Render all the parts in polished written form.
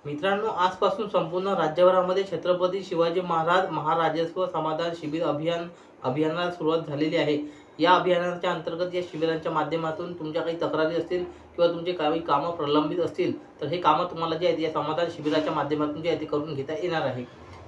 मित्रांनो, आजपासून संपूर्ण राज्यभरामध्ये छत्रपती शिवाजी महाराज महाराजस्व समाधान शिबिर अभियानाला सुरुवात झालेली आहे. या अभियानाच्या अंतर्गत या शिबिरांच्या माध्यमातून तुमच्या काही तक्रारी असतील किंवा तुमचे काही कामं प्रलंबित असतील, तर हे कामं तुम्हाला जे आहेत या समाधान शिबिराच्या माध्यमातून जे आहे ते करून घेता येणार आहे.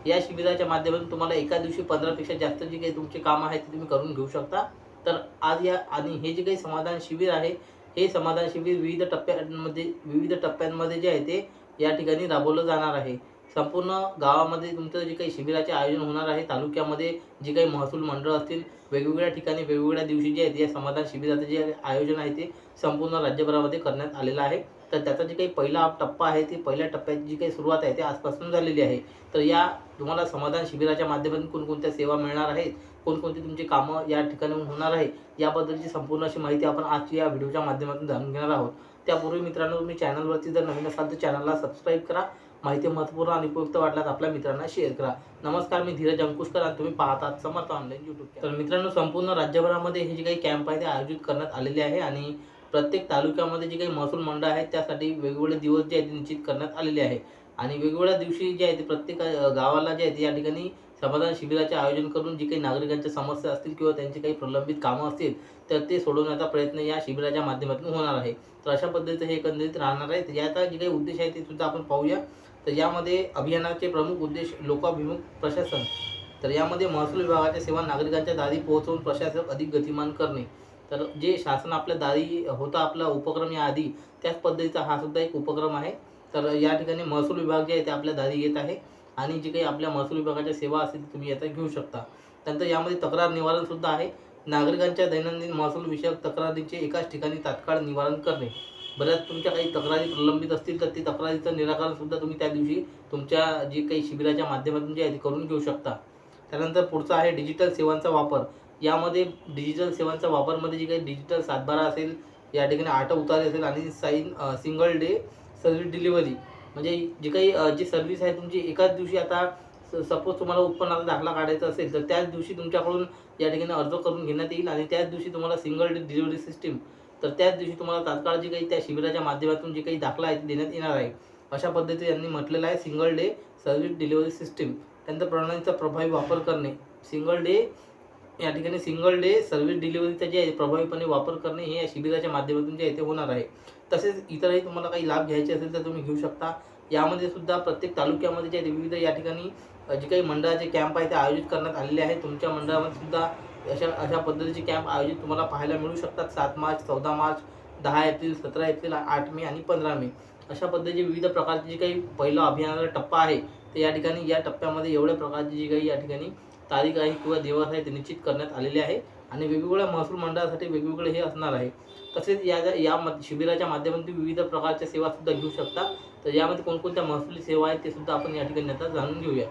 या शिबिराच्या माध्यमातून तुम्हाला एका दिवशी 15 पेक्षा जास्त जी काही तुमची कामं आहेत ते तुम्ही करून घेऊ शकता. तर आज या आणि हे जे काही समाधान शिबिर आहे, हे समाधान शिबिर विविध टप्प्यांमध्ये जे आहे ते या ठिकाणी राबवलं जाणार आहे. संपूर्ण गावामध्ये तुमचं जे काही शिबिराचे आयोजन होणार आहे, तालुक्यामध्ये जे काही महसूल मंडळ असतील, वेगवेगळ्या ठिकाणी वेगवेगळ्या दिवशी जे आहेत या समाधान शिबिराचं जे आयोजन आहे ते संपूर्ण राज्यभरामध्ये करण्यात आलेलं आहे. तर त्याचा जे काही पहिला टप्पा आहे, ती पहिल्या टप्प्याची जी काही सुरुवात आहे ती आजपासून झालेली आहे. तर या तुम्हाला समाधान शिबिराच्या माध्यमातून कोणकोणत्या सेवा मिळणार आहेत, कोणकोणती तुमची कामं या ठिकाणी होणार आहे, याबद्दलची संपूर्ण अशी माहिती आपण आजच्या या व्हिडिओच्या माध्यमातून जाणून घेणार आहोत. त्यापूर्वी मित्रांनो, तुम्ही चॅनलवरती जर नवीन असाल तर चॅनलला सबस्क्राईब करा. माहिती महत्त्वपूर्ण आणि उपयुक्त वाटल्यास आपल्या मित्रांना शेअर करा. नमस्कार, मी धीरज अंकुशकर आणि तुम्ही पाहतात समर्थ ऑनलाईन यूट्यूब चॅनल. तर मित्रांनो, संपूर्ण राज्यभरामध्ये हे जे काही कॅम्प आहे ते आयोजित करण्यात आलेले आहे आणि प्रत्येक तालुक्यामध्ये जे काही महसूल मंडळ आहेत त्यासाठी वेगवेगळे दिवस जे आहेत ते निश्चित करण्यात आलेले आहे आणि वेगवेगळ्या दिवशी जे आहे ते प्रत्येक गावाला जे आहे या ठिकाणी समाधान शिबिराचे आयोजन करून जी काही नागरिकांच्या समस्या असतील किंवा त्यांची काही प्रलंबित कामं असतील तर ते सोडवण्याचा प्रयत्न या शिबिराच्या माध्यमातून होणार आहे. तर अशा पद्धतीचं हे एकंदरीत राहणार आहे. तर याचा जे काही उद्देश आहे ते सुद्धा आपण पाहूया. तर यामध्ये अभियानाचे प्रमुख उद्देश लोकाभिमुख प्रशासन. तर यामध्ये महसूल विभागाच्या सेवा नागरिकांच्या दारी पोहोचवून प्रशासक अधिक गतिमान करणे. तर जे शासन आपल्या दारी होता आपला उपक्रम याआधी, त्याच पद्धतीचा हा सुद्धा एक उपक्रम आहे. तर या ठिकाणी महसूल विभाग जे आहे ते आपल्या दारी येत आहे आणि जे काही आपल्या महसूल विभागाच्या सेवा असतील तुम्ही याचा घेऊ शकता. त्यानंतर यामध्ये तक्रार निवारण सुद्धा आहे. नागरिकांच्या दैनंदिन महसूल विषयक तक्रारींचे एकाच ठिकाणी तात्काळ निवारण करणे. बऱ्याच तुमच्या काही तक्रारी प्रलंबित असतील तर ती तक्रारीचं निराकरण सुद्धा तुम्ही त्या दिवशी तुमच्या जे काही शिबिराच्या माध्यमातून जे आहे ते करून घेऊ शकता. त्यानंतर पुढचा आहे डिजिटल सेवांचा वापर. यामध्ये डिजिटल सेवांचा वापरमध्ये जे काही डिजिटल सातबारा असेल, या ठिकाणी आठ उतारे असेल आणि सिंगल डे सर्व्हिस डिलिव्हरी, म्हणजे जी काही जी सर्व्हिस आहे तुमची एकाच दिवशी. आता सपोज तुम्हाला उत्पन्नाचा दाखला काढायचा असेल तर त्याच दिवशी तुमच्याकडून या ठिकाणी अर्ज करून घेण्यात येईल आणि त्याच दिवशी तुम्हाला सिंगल डे डिलिव्हरी सिस्टीम, तर त्याच दिवशी तुम्हाला तात्काळ जी काही त्या शिबिराच्या माध्यमातून जे काही दाखला आहे ते देण्यात येणार आहे. अशा पद्धतीने यांनी म्हटलेलं आहे single day service delivery system. त्यानंतर प्रणालीचा प्रभावी वापर करणे. या ठिकाणी सिंगल डे सर्व्हिस डिलिव्हरीचा जे आहे प्रभावीपणे वापर करणे हे या शिबिराच्या माध्यमातून जे आहे ते होणार आहे. तसेच इतरही तुम्हाला काही लाभ घ्यायचे असेल तर तुम्ही घेऊ शकता. यामध्ये सुद्धा प्रत्येक तालुक्यामध्ये जे विविध या ठिकाणी जे काही मंडळाचे कॅम्प आहे ते आयोजित करण्यात आलेले आहेत. तुमच्या मंडळामध्ये सुद्धा अशा अशा पद्धतीचे कॅम्प आयोजित तुम्हाला पाहायला मिळू शकतात. 7 मार्च, 14 मार्च, 10 एप्रिल, 17 एप्रिल, 8 मे आणि 15 मे अशा पद्धतीचे विविध प्रकारचे जे काही पहिला अभियानाचा टप्पा आहे ते या ठिकाणी या टप्प्यामध्ये एवढ्या प्रकारची जी काही या ठिकाणी तारीख आहे किंवा दिवस आहे ते निश्चित करण्यात आलेले आहे आणि वेगवेगळ्या महसूल मंडळासाठी वेगवेगळे हे असणार आहे. तसेच शिबिराच्या माध्यमातून विविध प्रकारच्या सेवा सुद्धा घेऊ शकता. तर यामध्ये कोणकोणत्या महसुली सेवा आहेत ते सुद्धा आपण या ठिकाणी आता जाणून घेऊया.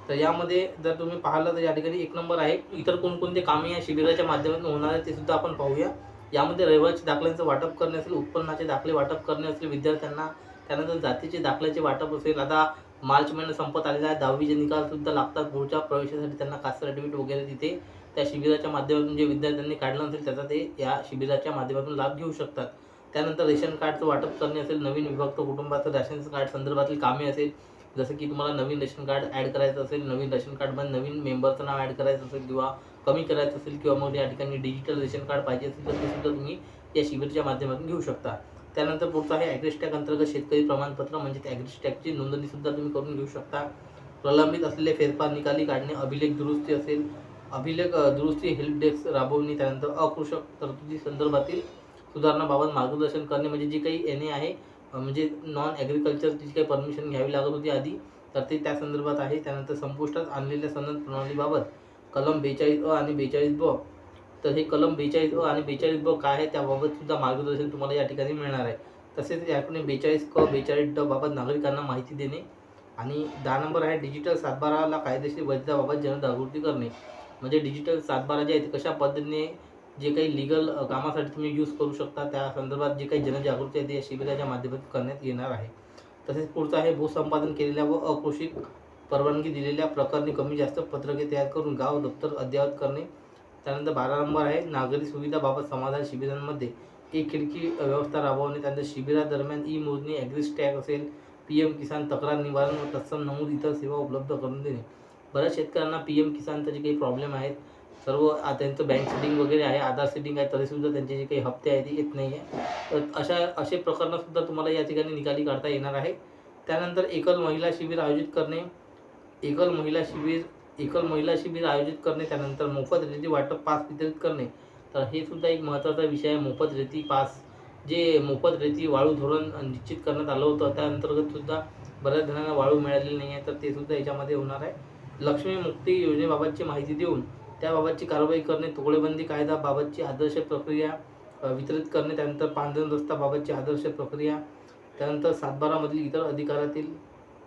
तर यामध्ये जर तुम्ही पाहिलं तर या ठिकाणी एक नंबर आहे इतर कोणकोणते कामे या शिबिराच्या माध्यमातून होणार आहेत ते सुद्धा आपण पाहूया. यामध्ये रहिवासी दाखल्यांचं वाटप करणे असेल, उत्पन्नाचे दाखले वाटप करणे असेल विद्यार्थ्यांना, त्यानंतर जातीचे दाखल्याचे वाटप असेल. आता मार्च महिना संपत आलेला आहे, 10वीचे निकाल सुद्धा लागतात. पुढच्या प्रवेशासाठी त्यांना कास्ट सर्टिफिकेट वगैरे तिथे त्या शिबिराच्या माध्यमातून जे विद्यार्थ्यांनी काढलं असेल त्याचा ते या शिबिराच्या माध्यमातून लाभ घेऊ शकतात. त्यानंतर रेशन कार्डचं वाटप करणे असेल, नवीन विभक्त कुटुंबाचं रेशन कार्ड संदर्भातील कामे असेल, जसं की तुम्हाला नवीन रेशन कार्ड ॲड करायचं असेल, नवीन रेशन कार्डमध्ये नवीन मेंबरचं नाव ॲड करायचं असेल किंवा कमी करायचं असेल किंवा मग या ठिकाणी डिजिटल रेशन कार्ड पाहिजे असेल तर ते सुद्धा तुम्ही या शिबिराच्या माध्यमातून घेऊ शकता. त्यानंतर पुढचं आहे ॲग्रिस्टॅग अंतर्गत शेतकरी प्रमाणपत्र म्हणजे ॲग्रिस्टॅगची नोंदणी सुद्धा तुम्ही करून घेऊ शकता. प्रलंबित असलेले फेरफार निकाली काढणे, अभिलेख दुरुस्ती असेल, अभिलेख दुरुस्ती हेल्प डेस्क राबवणे, त्यानंतर अकृषक तरतुदी संदर्भातील सुधारणाबाबत मार्गदर्शन करणे, म्हणजे जी काही NA आहे म्हणजे नॉन ॲग्रिकल्चरची जी काही परमिशन घ्यावी लागत होती आधी तर ते त्या संदर्भात आहे. त्यानंतर संपुष्टात आणलेल्या सनद प्रणालीबाबत कलम 42 आणि 42 ब. तर हे कलम 42 आणि 42 ब काय आहे त्याबाबत सुद्धा मार्गदर्शन तुम्हाला या ठिकाणी मिळणार आहे. तसेच याकडे 42 क 42 ड बाबत नागरिकांना माहिती देणे आणि 10 नंबर आहे डिजिटल सातबाराला कायदेशीर वैधताबाबत जनजागृती करणे. म्हणजे डिजिटल सातबारा जे आहे ते कशा पद्धतीने जे काही लीगल कामासाठी तुम्ही यूज करू शकता त्या संदर्भात जे काही जनजागृती आहे ते या शिबिराच्या माध्यमातून करण्यात येणार आहे. तसेच पुढचं आहे भूसंपादन केलेल्या व अकृषिक परवानगी दिलेल्या प्रकरणी कमी जास्त पत्रके तयार करून गाव दप्तर अद्ययावत करणे. त्यानंतर 12 नंबर आहे नागरी सुविधाबाबत समाधान शिबिरांमध्ये एक खिडकी व्यवस्था राबवणे. त्यानंतर शिबिरादरम्यान मोजणी ॲग्रिस्टॅग असेल, PM किसान तक्रार निवारण व तत्सम नमूद इतर सेवा उपलब्ध करून देणे. बऱ्याच शेतकऱ्यांना PM किसानचे जे काही प्रॉब्लेम आहेत, सर्व त्यांचं बँक सेटिंग वगैरे आहे, आधार सेटिंग आहे, तरीसुद्धा त्यांचे जे काही हप्ते आहेत ते येत नाही आहे. तर असे प्रकरणंसुद्धा तुम्हाला या ठिकाणी निकाली काढता येणार आहे. त्यानंतर एकल महिला शिबिर आयोजित करणे, एकल महिला शिबिर आयोजित करणे, त्यानंतर मोफत रेती वाटप पास वितरित करणे. तर हे सुद्धा एक महत्त्वाचा विषय आहे. मोफत रेती पास, जे मोफत रेती वाळू धोरण निश्चित करण्यात आलं होतं, त्या अंतर्गत सुद्धा बऱ्याच जणांना वाळू मिळालेली नाही आहे, तर ते सुद्धा याच्यामध्ये होणार आहे. लक्ष्मी मुक्ती योजनेबाबतची माहिती देऊन त्याबाबतची कारवाई करणे, तुकडेबंदी कायद्याबाबतची आदर्श प्रक्रिया वितरित करणे, त्यानंतर पांढरण रस्त्याबाबतची आदर्श प्रक्रिया, त्यानंतर 7/12 मधील इतर अधिकारातील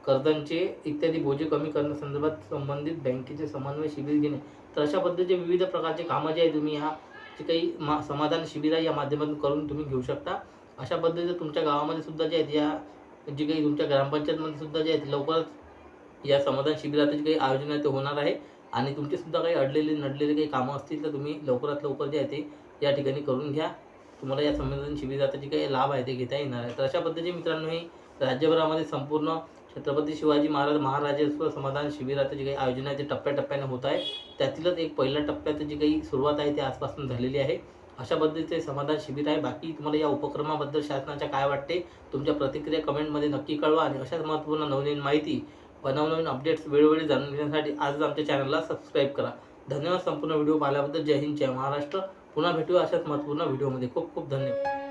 कर्जांचे इत्यादी बोजे कमी करण्यासंदर्भात संबंधित बँकेचे समन्वय शिबिर घेणे. तर अशा पद्धतीचे विविध प्रकारचे कामं जे आहे तुम्ही ह्या जे काही समाधान शिबिर आहे या माध्यमातून करून तुम्ही घेऊ शकता. अशा पद्धतीचे तुमच्या गावामध्ये सुद्धा जे आहेत, या जे काही तुमच्या ग्रामपंचायतमध्ये सुद्धा जे आहेत, लवकरच या समाधान शिबिराचे जे काही आयोजन आहे ते होणार आहे. आणि तुमचे सुद्धा काही नडलेले काही कामं असतील तर तुम्ही लवकरात लवकर जे आहे ते या ठिकाणी करून घ्या. तुम्हाला या संमेलन शिबिराचा जे काही लाभ आहे ते घेता येणार आहे. तर अशा पद्धतीने मित्रांनो, हे राज्यभरामध्ये संपूर्ण छत्रपती शिवाजी महाराज महाराजस्व समाधान शिबिराचं जे काही आयोजन आहे ते टप्प्याटप्प्याने होत आहे. त्यातीलच एक पहिल्या टप्प्यात जी काही सुरुवात आहे ती आजपासून झालेली आहे. अशा पद्धतीचे समाधान शिबिर आहे. बाकी तुम्हाला या उपक्रमाबद्दल शासनाच्या काय वाटते, तुमच्या प्रतिक्रिया कमेंटमध्ये नक्की कळवा. आणि अशाच महत्त्वपूर्ण नवनवीन माहिती व नवनवीन अपडेट्स वेळोवेळी जाणून घेण्यासाठी आजच आमच्या चॅनलला सबस्क्राईब करा. धन्यवाद. संपूर्ण व्हिडिओ पाहिल्याबद्दल. जय हिंद, जय महाराष्ट्र. पुन्हा भेटूया अशाच महत्त्वपूर्ण व्हिडिओमध्ये. खूप खूप धन्यवाद.